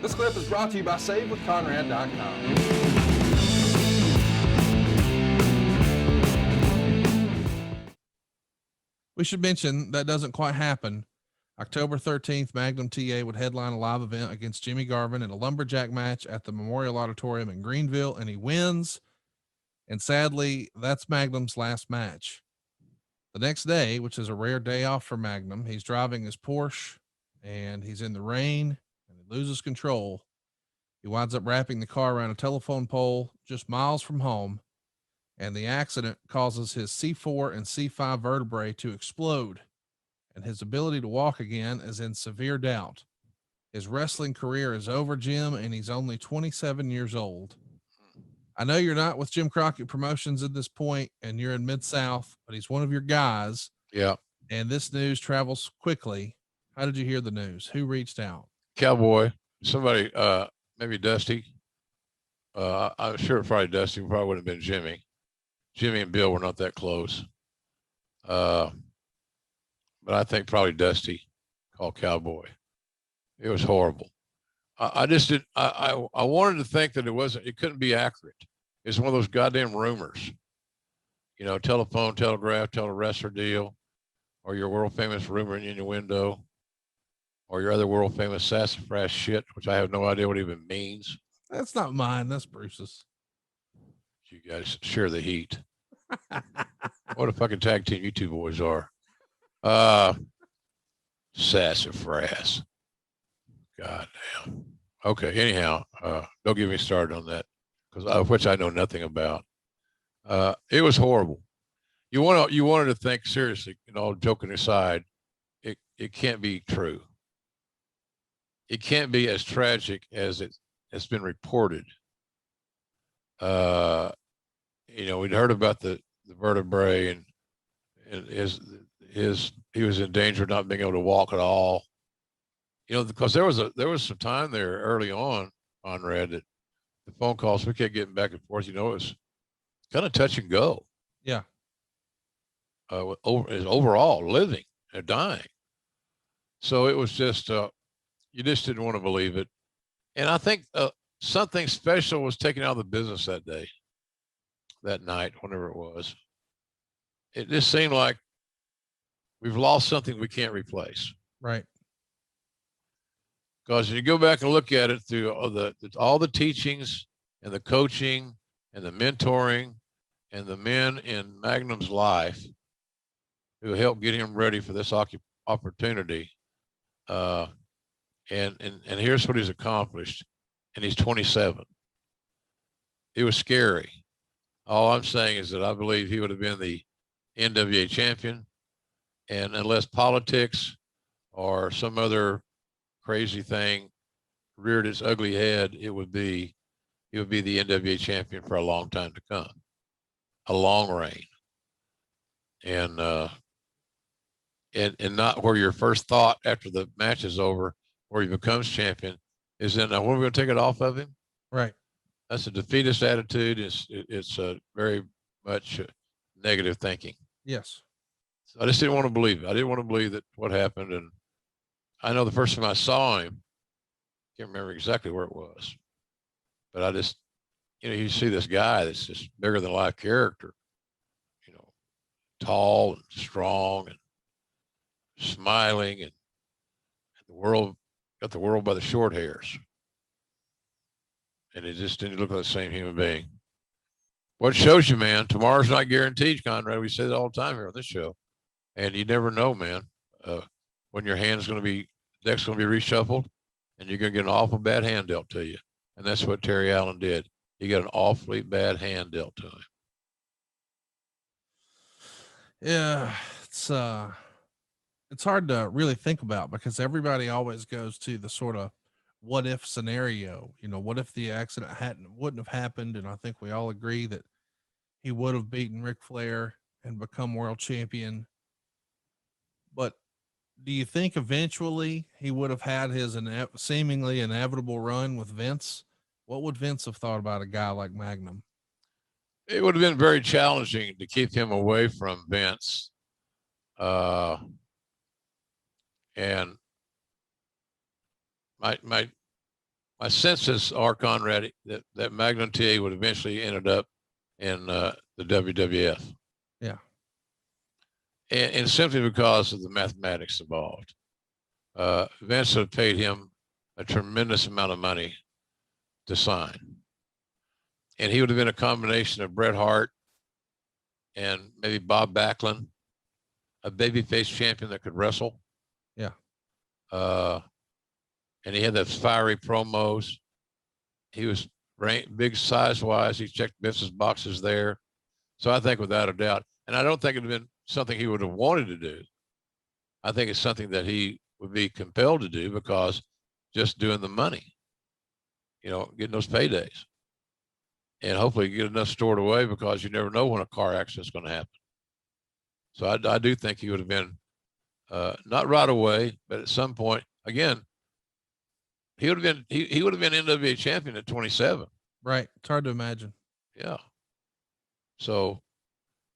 This clip is brought to you by SaveWithConrad.com. We should mention that doesn't quite happen. October 13th, Magnum TA would headline a live event against Jimmy Garvin in a lumberjack match at the Memorial Auditorium in Greenville, and he wins. And sadly, that's Magnum's last match. The next day, which is a rare day off for Magnum, he's driving his Porsche and he's in the rain and he loses control. He winds up wrapping the car around a telephone pole just miles from home, and the accident causes his C4 and C5 vertebrae to explode, and his ability to walk again is in severe doubt. His wrestling career is over, Jim, and he's only 27 years old. I know you're not with Jim Crockett Promotions at this point, and you're in Mid-South, but he's one of your guys. Yeah. And this news travels quickly. How did you hear the news? Who reached out? Cowboy. Somebody, maybe Dusty. I'm sure probably Dusty. Probably would have been Jimmy. Jimmy and Bill were not that close. But I think probably Dusty called Cowboy. It was horrible. I just did. I wanted to think that it couldn't be accurate. It's one of those goddamn rumors, telephone, telegraph, tell a wrestler deal, or your world famous rumor and innuendo, or your other world famous sassafras shit, which I have no idea what it even means. That's not mine. That's Bruce's. You guys share the heat. What a fucking tag team you two boys are. Sassafras. God damn. Okay. Anyhow, don't get me started on that, which I know nothing about. It was horrible. You wanted to think seriously, all joking aside, it can't be true. It can't be as tragic as it's been reported. We'd heard about the vertebrae and he was in danger of not being able to walk at all. Because there was some time there early on, Conrad, that the phone calls, we kept getting back and forth. It was kind of touch and go. Yeah. His overall living and dying. So it was just, you just didn't want to believe it. And I think something special was taken out of the business that night, whenever it was. It just seemed like we've lost something we can't replace. Right. Because you go back and look at it through all the teachings and the coaching and the mentoring and the men in Magnum's life who helped get him ready for this opportunity. And here's what he's accomplished. And he's 27. It was scary. All I'm saying is that I believe he would have been the NWA champion. And unless politics or some other crazy thing reared its ugly head, he would be the NWA champion for a long time to come, a long reign, and not where your first thought after the match is over, where he becomes champion, is then when are we going to take it off of him? Right. That's a defeatist attitude. It's very much negative thinking. Yes. So I just didn't want to believe it. I didn't want to believe that what happened. And I know the first time I saw him, can't remember exactly where it was, but I just, you see this guy that's just bigger than life character, tall and strong and smiling, and got the world by the short hairs. And it just didn't look like the same human being. What shows you, man, tomorrow's not guaranteed, Conrad. We say that all the time here on this show. And you never know, man, when your deck's going to be reshuffled, and you're going to get an awful bad hand dealt to you. And that's what Terry Allen did. He got an awfully bad hand dealt to him. Yeah, it's hard to really think about, because everybody always goes to the sort of what if scenario. What if the accident wouldn't have happened? And I think we all agree that he would have beaten Ric Flair and become world champion. But do you think eventually he would have had his seemingly inevitable run with Vince? What would Vince have thought about a guy like Magnum? It would have been very challenging to keep him away from Vince. And my my senses are, Conrad, that Magnum TA would eventually ended up in the WWF. Yeah. And simply because of the mathematics involved. Vince had paid him a tremendous amount of money to sign. And he would have been a combination of Bret Hart and maybe Bob Backlund, a babyface champion that could wrestle. Yeah. And he had those fiery promos. He was big size-wise. He checked Vince's boxes there. So I think without a doubt, and I don't think it would have been something he would have wanted to do. I think it's something that he would be compelled to do because just doing the money, getting those paydays. And hopefully get enough stored away because you never know when a car accident's going to happen. So I do think he would have been, not right away, but at some point, again, he would have been NWA champion at 27. Right. It's hard to imagine. Yeah. So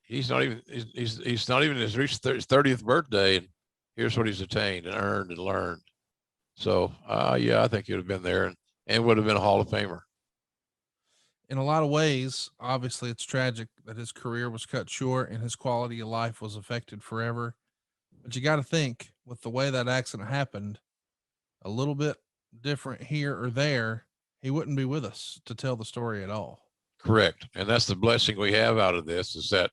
he's not even his reached his 30th birthday, and here's what he's attained and earned and learned. So yeah, I think he would have been there and would have been a Hall of Famer. In a lot of ways, obviously it's tragic that his career was cut short and his quality of life was affected forever. But you got to think, with the way that accident happened, a little bit different here or there, he wouldn't be with us to tell the story at all. Correct. And that's the blessing we have out of this, is that,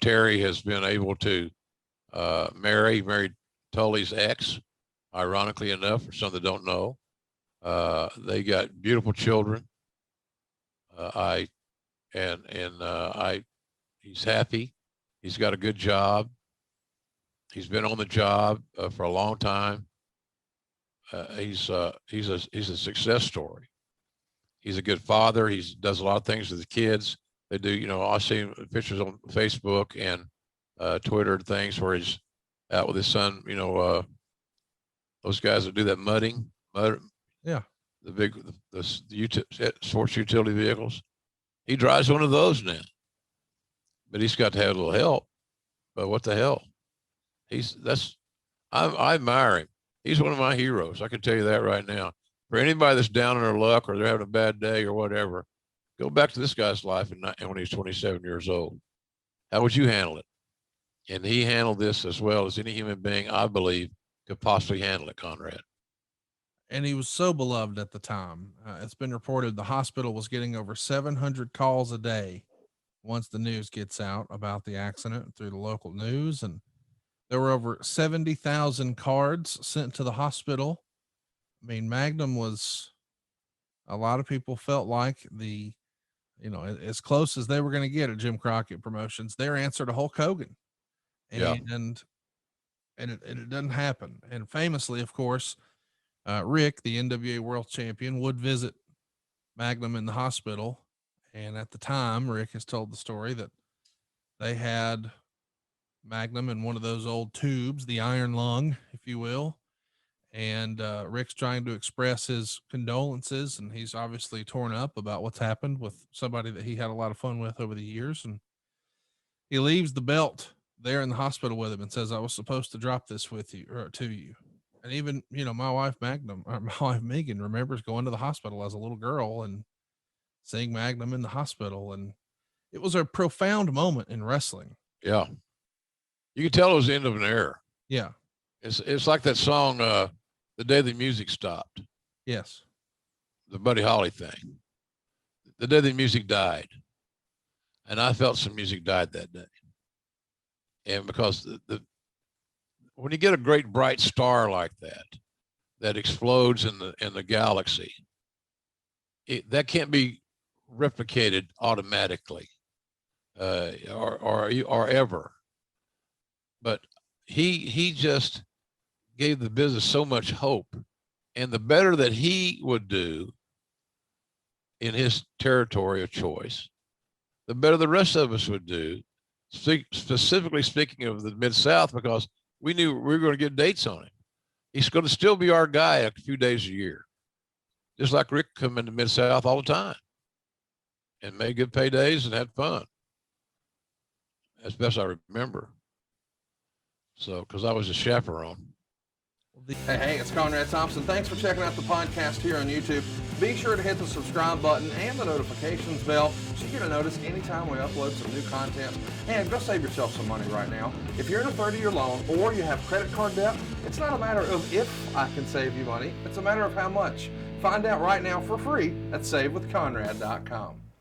Terry has been able to married Tully's ex, ironically enough, for some that don't know. They got beautiful children. He's happy. He's got a good job. He's been on the job for a long time. He's a success story. He's a good father. He does a lot of things with his kids. They do, I see pictures on Facebook and Twitter and things where he's out with his son. Those guys that do that mudding. Yeah. The sports utility vehicles. He drives one of those now, but he's got to have a little help. But what the hell? I admire him. He's one of my heroes. I can tell you that right now. For anybody that's down in their luck or they're having a bad day or whatever, go back to this guy's life and when he was 27 years old. How would you handle it? And he handled this as well as any human being, I believe, could possibly handle it, Conrad. And he was so beloved at the time. It's been reported the hospital was getting over 700 calls a day once the news gets out about the accident through the local news. And there were over 70,000 cards sent to the hospital. I mean, Magnum was, a lot of people felt like as close as they were going to get at Jim Crockett Promotions, their answer to Hulk Hogan. And it doesn't happen. And famously, of course, Rick, the NWA World Champion, would visit Magnum in the hospital. And at the time, Rick has told the story that they had Magnum in one of those old tubes, the iron lung, if you will. And Rick's trying to express his condolences, and he's obviously torn up about what's happened with somebody that he had a lot of fun with over the years. And he leaves the belt there in the hospital with him and says, "I was supposed to drop this with you or to you." And even, my wife Megan remembers going to the hospital as a little girl and seeing Magnum in the hospital. And it was a profound moment in wrestling. Yeah. You could tell it was the end of an era. Yeah. It's like that song, The Day the Music Stopped. Yes. The Buddy Holly thing. The day the music died. And I felt some music died that day. And because when you get a great bright star like that explodes in the galaxy, that can't be replicated automatically, or ever. But he just gave the business so much hope, and the better that he would do in his territory of choice, the better the rest of us would do. Specifically speaking of the Mid-South, because we knew we were going to get dates on him. He's going to still be our guy a few days a year, just like Rick come into Mid-South all the time and made good paydays and had fun, as best I remember. So, because I was a chaperone. Hey, it's Conrad Thompson. Thanks for checking out the podcast here on YouTube. Be sure to hit the subscribe button and the notifications bell so you get a notice anytime we upload some new content. And go save yourself some money right now. If you're in a 30-year loan or you have credit card debt, it's not a matter of if I can save you money. It's a matter of how much. Find out right now for free at SaveWithConrad.com.